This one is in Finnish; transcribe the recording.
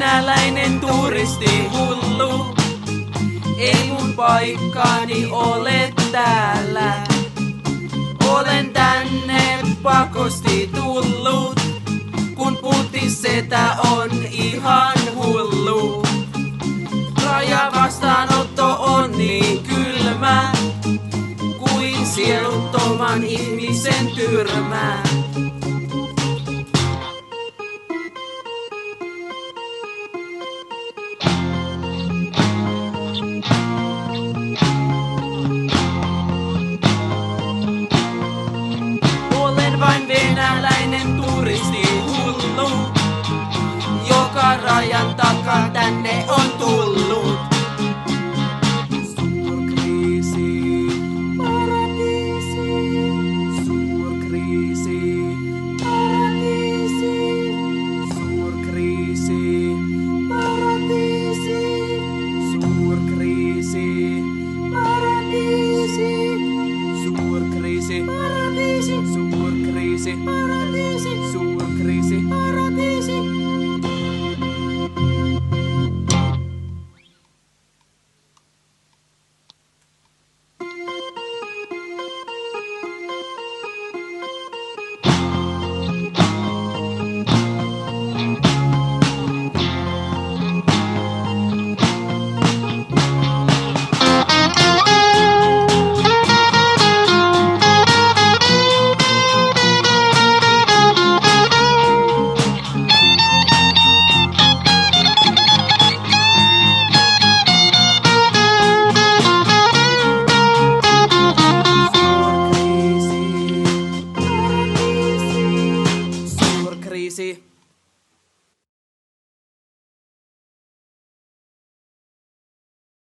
venäläinen turisti hullu. Ei mun paikkaani ole täällä. Olen tänne pakosti tullut, kun Putin-setä on ihan hullu. Rajavastaanotto on niin kylmä, kuin sieluttoman ihmisen tyrmä.